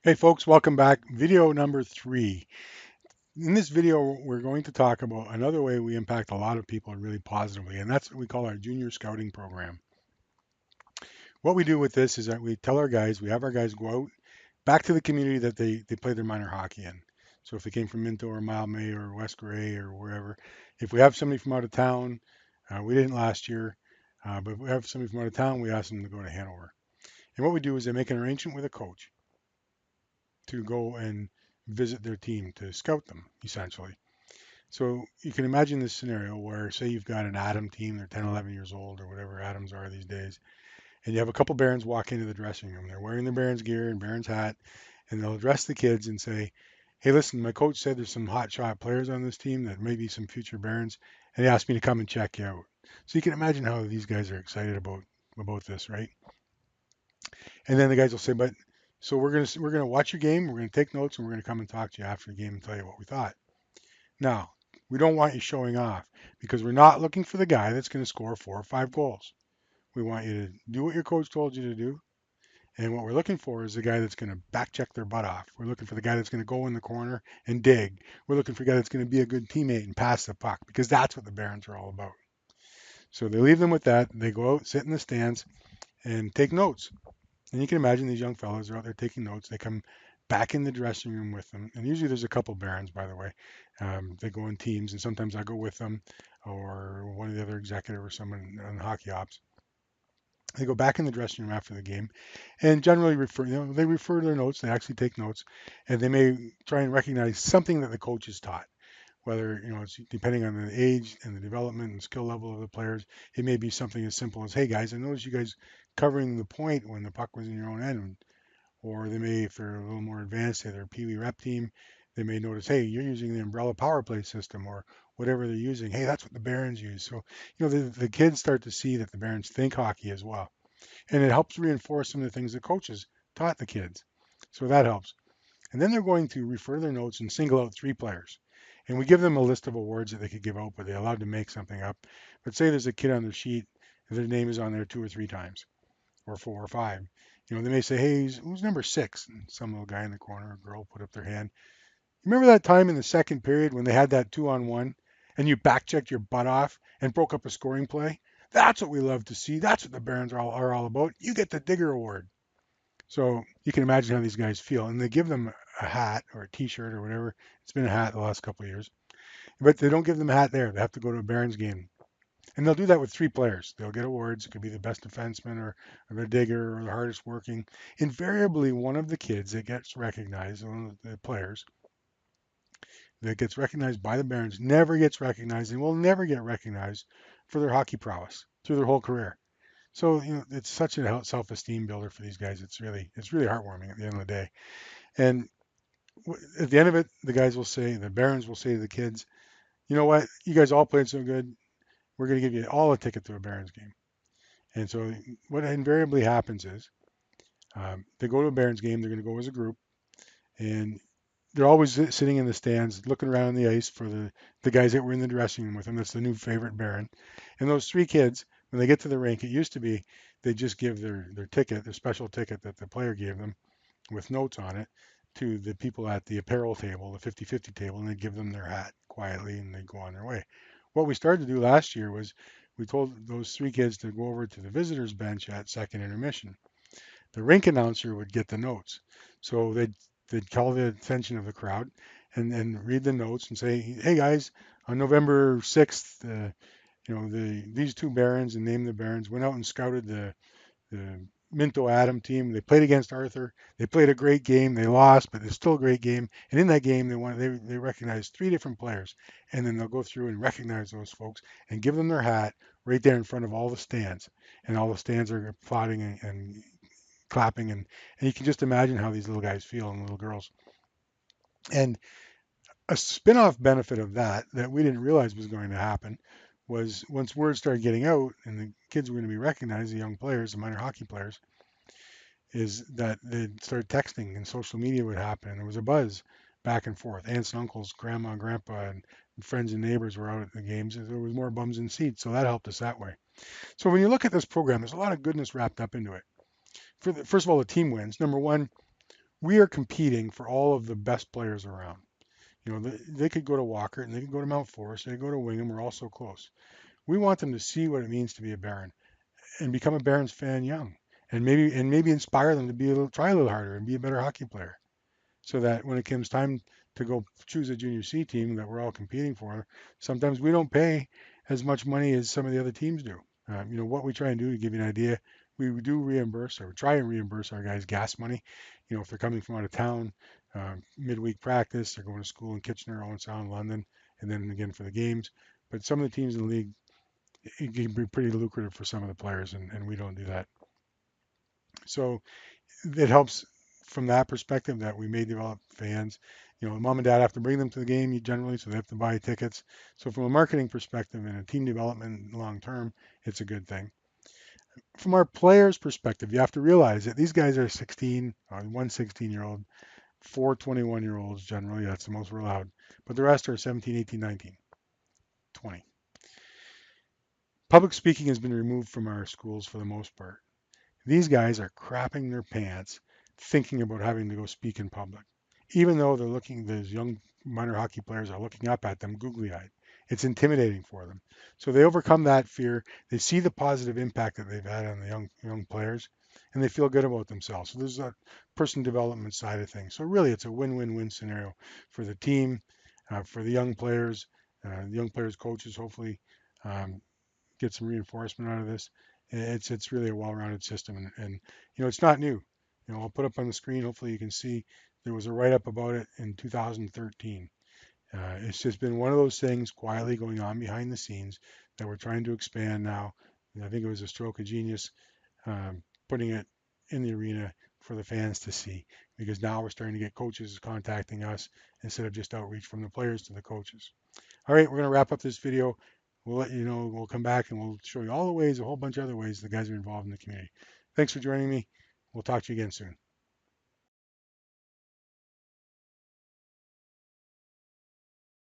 Hey folks, welcome back. Video number 3. In this video, we're going to talk about another way we impact a lot of people really positively, and that's what we call our junior scouting program. What we do with this is that we tell our guys, we have our guys go out back to the community that they play their minor hockey in. So if they came from Minto or Mildmay or West Grey or wherever, if we have somebody from out of town, we didn't last year, but if we have somebody from out of town, we ask them to go to Hanover. And what we do is they make an arrangement with a coach to go and visit their team to scout them, essentially. So you can imagine this scenario where, say, you've got an Atom team, they're 10, 11 years old, or whatever Atoms are these days, and you have a couple Barons walk into the dressing room. They're wearing their Barons gear and Barons hat, and they'll address the kids and say, "Hey, listen, my coach said there's some hot shot players on this team that may be some future Barons, and he asked me to come and check you out." So you can imagine how these guys are excited about this, right? And then the guys will say, "But so we're gonna watch your game, we're gonna take notes, and we're gonna come and talk to you after the game and tell you what we thought." Now, we don't want you showing off because we're not looking for the guy that's going to score 4 or 5 goals. We want you to do what your coach told you to do. And what we're looking for is the guy that's going to back check their butt off. We're looking for the guy that's going to go in the corner and dig. We're looking for a guy that's going to be a good teammate and pass the puck because that's what the Barons are all about. So they leave them with that. They go out, sit in the stands, and take notes. And you can imagine these young fellows are out there taking notes. They come back in the dressing room with them. And usually there's a couple Barons, by the way. They go in teams, and sometimes I go with them or one of the other executive or someone on hockey ops. They go back in the dressing room after the game and generally they refer to their notes. They actually take notes and they may try and recognize something that the coach has taught. Whether, it's depending on the age and the development and skill level of the players, it may be something as simple as, "Hey guys, I noticed you guys covering the point when the puck was in your own end." Or they may, if they're a little more advanced, say they're a Pee Wee rep team, they may notice, "Hey, you're using the umbrella power play system," or whatever they're using. "Hey, that's what the Barons use." So, the kids start to see that the Barons think hockey as well. And it helps reinforce some of the things the coaches taught the kids. So that helps. And then they're going to refer their notes and single out 3 players. And we give them a list of awards that they could give out, but they're allowed to make something up. But say there's a kid on their sheet, their name is on there 2 or 3 times, or 4 or 5. They may say, "Hey, who's number 6?" And some little guy in the corner or girl put up their hand. Remember that time in the second period when they had that 2-on-1 and you back checked your butt off and broke up a scoring play? That's what we love to see. That's what the Barons are all about. You get the Digger Award. So you can imagine how these guys feel. And they give them a hat or a T-shirt or whatever. It's been a hat the last couple of years. But they don't give them a hat there. They have to go to a Barons game. And they'll do that with 3 players. They'll get awards. It could be the best defenseman or the digger or the hardest working. Invariably, one of the kids that gets recognized, one of the players that gets recognized by the Barons, never gets recognized and will never get recognized for their hockey prowess through their whole career. So it's such a self-esteem builder for these guys. It's really heartwarming at the end of the day. And at the end of it, the Barons will say to the kids, "You know what? You guys all played so good. We're going to give you all a ticket to a Barons game." And so what invariably happens is they go to a Barons game. They're going to go as a group, and they're always sitting in the stands, looking around the ice for the guys that were in the dressing room with them. That's the new favorite Baron. And those 3 kids, when they get to the rink, it used to be they just give their ticket, their special ticket that the player gave them with notes on it, to the people at the apparel table, the 50-50 table, and they'd give them their hat quietly and they'd go on their way. What we started to do last year was we told those 3 kids to go over to the visitors bench at second intermission. The rink announcer would get the notes. So they'd call the attention of the crowd and read the notes and say, "Hey guys, on November 6th, these 2 Barons, and name the Barons, went out and scouted the Minto Atom team. They played against Arthur. They played a great game. They lost, but it's still a great game. And in that game, they recognized 3 different players, and then they'll go through and recognize those folks and give them their hat right there in front of all the stands, and all the stands are applauding and clapping, and you can just imagine how these little guys feel and little girls. And a spin-off benefit of that we didn't realize was going to happen was once word started getting out and the kids were going to be recognized, the young players, the minor hockey players, is that they'd start texting and social media would happen. There was a buzz back and forth. Aunts and uncles, grandma and grandpa, and friends and neighbors were out at the games. There was more bums in seats, so that helped us that way. So when you look at this program, there's a lot of goodness wrapped up into it. First of all, the team wins. Number one, We are competing for all of the best players around. They could go to Walker and they could go to Mount Forest, they could go to Wingham. We're all so close. We want them to see what it means to be a Baron and become a Barons fan young, and maybe inspire them to try a little harder and be a better hockey player, so that when it comes time to go choose a junior C team that we're all competing for, sometimes we don't pay as much money as some of the other teams do. What we try and do, to give you an idea, we do reimburse or try and reimburse our guys gas money. If they're coming from out of town, midweek practice, they're going to school in Kitchener, Owen Sound, London, and then again for the games. But some of the teams in the league, it can be pretty lucrative for some of the players, and we don't do that. So it helps from that perspective that we may develop fans. Mom and dad have to bring them to the game generally, so they have to buy tickets. So from a marketing perspective and a team development long term, it's a good thing. From our players' perspective, you have to realize that these guys are 16, one 16-year-old, four 21-year-olds generally. That's the most we're allowed. But the rest are 17, 18, 19, 20. Public speaking has been removed from our schools for the most part. These guys are crapping their pants thinking about having to go speak in public, even though those young minor hockey players are looking up at them googly eyed. It's intimidating for them. So they overcome that fear. They see the positive impact that they've had on the young players, and they feel good about themselves. So there's a person development side of things. So really, it's a win-win-win scenario for the team, for the young players' coaches. Hopefully, um, get some reinforcement out of this. It's really a well-rounded system, and it's not new. I'll put up on the screen. Hopefully, you can see there was a write-up about it in 2013. It's just been one of those things quietly going on behind the scenes that we're trying to expand now. And I think it was a stroke of genius, putting it in the arena for the fans to see, because now we're starting to get coaches contacting us instead of just outreach from the players to the coaches. All right, we're going to wrap up this video. We'll let you know, we'll come back and we'll show you all the ways, a whole bunch of other ways the guys are involved in the community. Thanks for joining me. We'll talk to you again soon.